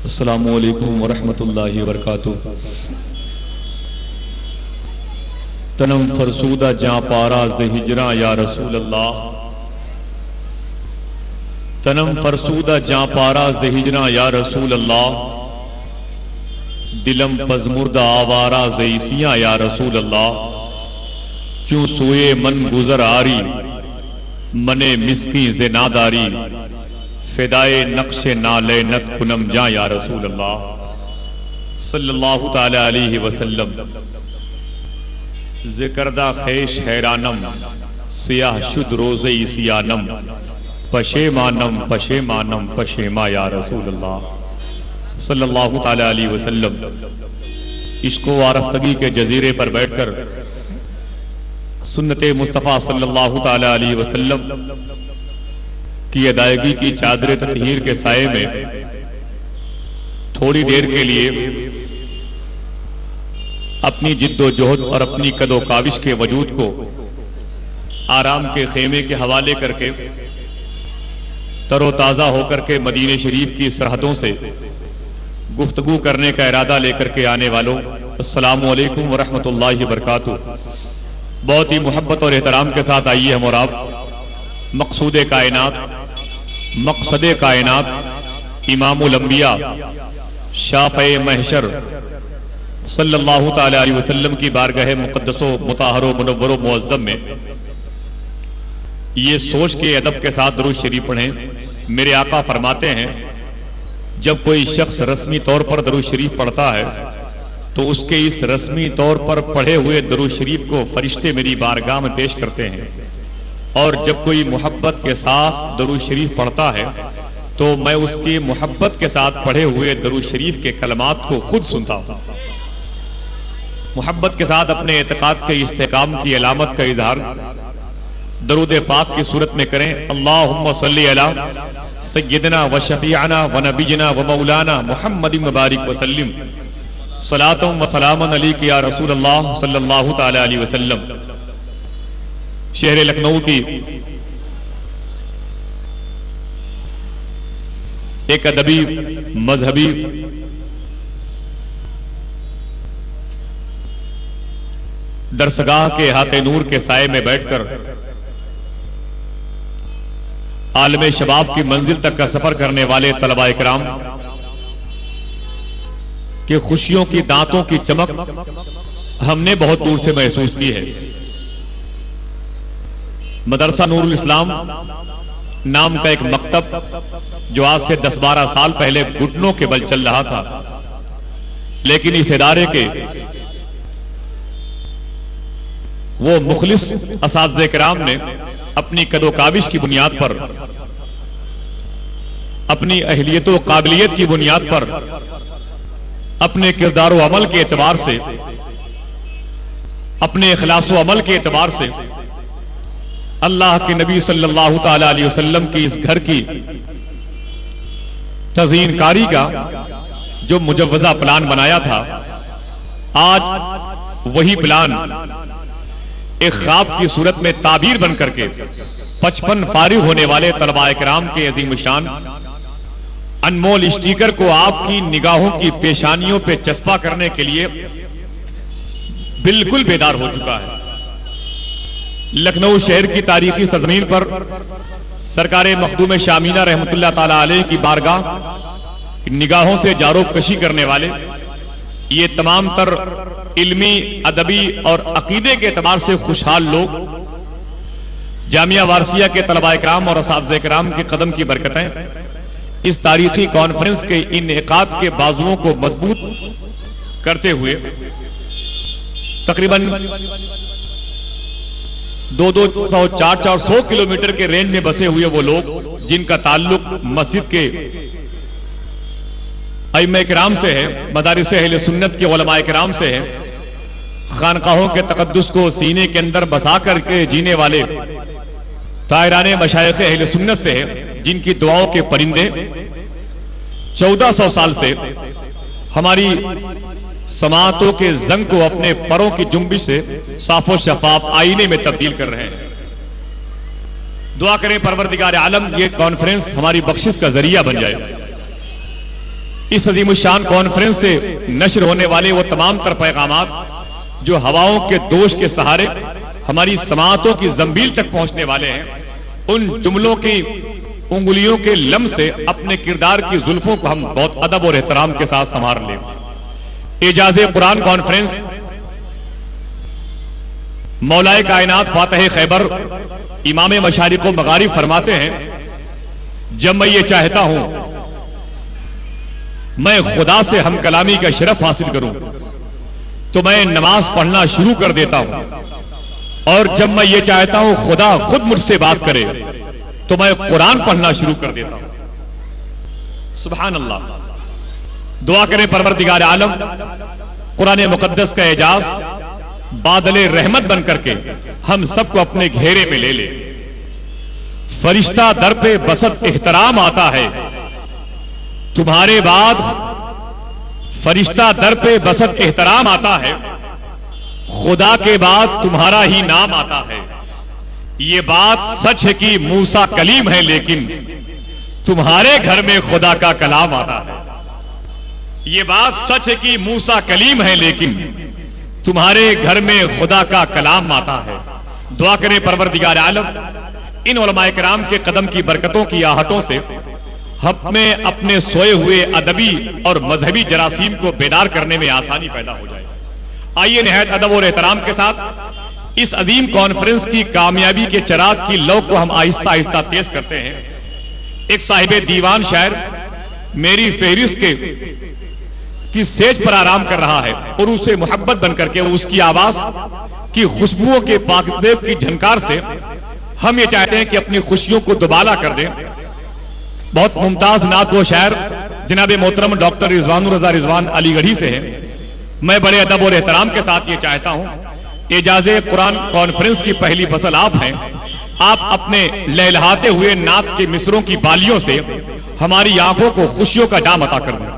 अस्सलामु अलैकुम वरहमतुल्लाहि वबरकातुहू। तनम फरसूदा जां पारा ज़े हिजरा या रसूल अल्लाह, तनम फरसूदा जां पारा ज़े हिजरा या रसूल अल्लाह, दिलम पज़मुर्दा आवारा ज़े इसिया या रसूल अल्लाह, चूं सोए मन गुजर आरी मने मिस्की ज़े नादारी, फिदाए नक्शे नाले नत कुनम जा या रसूल अल्लाह सल्लल्लाहु ताला अलैहि वसल्लम। ज़िकरदा ख़ैश हैरानम सियाह शुद रोज़े इसियानम, पशेमानम पशेमानम पशेमा या रसूल अल्लाह सल्लल्लाहु ताला अलैहि वसल्लम। इश्क़ो वारफ़्तगी के जजीरे पर बैठकर सुन्नते मुस्तफ़ा सल्लल्लाहु ताला अलैहि वसल्लम की अदायगी की चादर तत्हीर के साये में थोड़ी देर के लिए अपनी जिद्दोजहद और अपनी कदो काविश के वजूद को आराम के खेमे के हवाले करके तरोताज़ा होकर के मदीने शरीफ की सरहदों से गुफ्तगू करने का इरादा लेकर के आने वालों, अस्सलामु अलैकुम वरहमतुल्लाहि वबरकातुहू। बहुत ही मोहब्बत और एहतराम के साथ आइए हम और आप मकसूद कायनात, मकसद कायनात, इमामुल अंबिया, शाफ़े महशर सल्लल्लाहु ताला अलैहि वसल्लम की बारगाह मुक़द्दसो मुताहरो मुनव्वरो मुअज़्ज़म में ये सोच के अदब के साथ दुरूद शरीफ पढ़ें। मेरे आका फरमाते हैं, जब कोई शख्स रस्मी तौर पर दुरूद शरीफ पढ़ता है तो उसके इस रस्मी तौर पर पढ़े हुए दुरूद शरीफ को फरिश्ते मेरी बारगाह में पेश करते हैं, और जब कोई मोहब्बत के साथ दुरूद शरीफ पढ़ता है तो मैं उसकी मोहब्बत के साथ पढ़े हुए दुरूद शरीफ के कलमात को खुद सुनता हूँ। मोहब्बत के साथ अपने एतकाद के इस्तेकाम की अलामत का इजहार दरूद पाक की सूरत में करें। अल्लाहुम्मा सल्ली अला सय्यदना व शफीअना व नबीजना व मौलाना मुहम्मदिन मुबारक वसल्लिम सलातुम व सलामन अलैका या रसूल अल्लाह सल्लल्लाहु ताला अलैहि वसल्लम। शहर लखनऊ की एक अदबी मजहबी दरसगाह के हाथे नूर के साये में बैठकर आलमे शबाब की मंजिल तक का सफर करने वाले तलबा इकराम के खुशियों की दांतों की चमक हमने बहुत दूर से महसूस की है। मदरसा नूरुल इस्लाम नाम का एक मकतब जो आज से 10-12 साल पहले घुटनों के बल चल रहा था, लेकिन इस इदारे के वो मुखलिस असातिज़े किराम ने अपनी कदो काविश की बुनियाद पर, अपनी अहलियत व काबिलियत की बुनियाद पर, अपने किरदार व अमल के एतबार से, अपने इखलास व अमल के एतबार से अल्लाह के नबी सल्लल्लाहु ताला अलैहि वसल्लम की इस घर की तज़ीनकारी का जो मुजव्वज़ा प्लान बनाया था, आज वही प्लान एक ख्वाब की सूरत में ताबीर बन करके 55 फारिग होने वाले तलबा इकराम के अजीम शान अनमोल स्टीकर को आपकी निगाहों की पेशानियों पे चस्पा करने के लिए बिल्कुल बेदार हो चुका है। लखनऊ शहर की तारीखी सरजमीन पर सरकारे मखदूम शामीना रहमतुल्लाह ताला अलैह की बारगाह निगाहों से जारोब कशी करने वाले ये तमाम तर इल्मी, अदबी और अकीदे के एतबार से खुशहाल लोग, जामिया वारसिया के तलबा इकराम और असातिज़े किराम के कदम की बरकतें इस तारीखी कॉन्फ्रेंस के इनेकाद के बाजुओं को मजबूत करते हुए तकरीबन 200-400 किलोमीटर के रेंज में बसे हुए वो लोग जिनका ताल्लुक मस्जिद के अइम्मा किराम से है, मदारिस अहले सुन्नत के उलमा किराम से है, खानकाहों के तकद्दुस को सीने के अंदर बसा करके जीने वाले तायराने मशाइख अहले सुन्नत से है, जिनकी दुआओं के परिंदे 1400 साल से हमारी समातों के जंग को अपने परों की जुम्बिश से साफो शफाफ आईने में तब्दील कर रहे हैं। दुआ करें परवरदिगार आलम ये कॉन्फ्रेंस हमारी बख्शिश का जरिया बन जाए। इस अजीमुशान कॉन्फ्रेंस से नश्र होने वाले वो तमाम तर पैगामात जो हवाओं के दोष के सहारे हमारी समातों की जंबील तक पहुंचने वाले हैं, उन जुमलों की उंगलियों के लम से अपने किरदार की जुल्फों को हम बहुत अदब और एहतराम के साथ संभाल लें। एजाज़े कुरान कॉन्फ्रेंस मौलाए कायनात फातह खैबर इमाम मशारिक व मगारिब फरमाते हैं, जब मैं ये चाहता हूं मैं खुदा से हम कलामी का शरफ हासिल करूं तो मैं नमाज पढ़ना शुरू कर देता हूं, और जब मैं ये चाहता हूं खुदा खुद मुझसे बात करे तो मैं कुरान पढ़ना शुरू कर देता हूं। सुभान अल्लाह। दुआ करें परवरदिगार आलम कुरान मुकद्दस का एजाज बादले रहमत बन करके हम सबको अपने घेरे में ले ले। फरिश्ता दर पे बसत एहतराम आता है, तुम्हारे बाद फरिश्ता दर पे बसत एहतराम आता है, खुदा के बाद तुम्हारा ही नाम आता है। ये बात सच है कि मूसा कलीम है, लेकिन तुम्हारे घर में खुदा का कलाम आता है। ये बात सच है कि मूसा कलीम है, लेकिन तुम्हारे घर में खुदा का कलाम आता है। दुआ करें परवरदिगार आलम इन उलमाए किराम के कदम की बरकतों की आहटों से हमें अपने सोए हुए अदबी और मजहबी जरासीम को बेदार करने में आसानी पैदा हो जाए। आइए निहायत अदब और एहतराम के साथ इस अजीम कॉन्फ्रेंस की कामयाबी के चिराग की लौ को हम आहिस्ता आहिस्ता तेज करते हैं। एक साहिबे दीवान शायर मेरी फेहरिस्त के की सेज पर आराम कर रहा है और उसे मोहब्बत बनकर के उसकी आवाज की खुशबुओं के पाकदेव की झनकार से हम ये चाहते हैं कि अपनी खुशियों को दुबाला कर दें। बहुत मुमताज नात वो शायर जनाब मोहतरम डॉक्टर रिजवानुर रजा रिजवान अलीगढ़ी से है। मैं बड़े अदब और एहतराम के साथ ये चाहता हूं, एजाज़े कुरान कॉन्फ्रेंस की पहली फसल आप हैं, आप अपने लहलहाते हुए नात के मिसरों की बालियों से हमारी आंखों को खुशियों का जाम अता कर दें।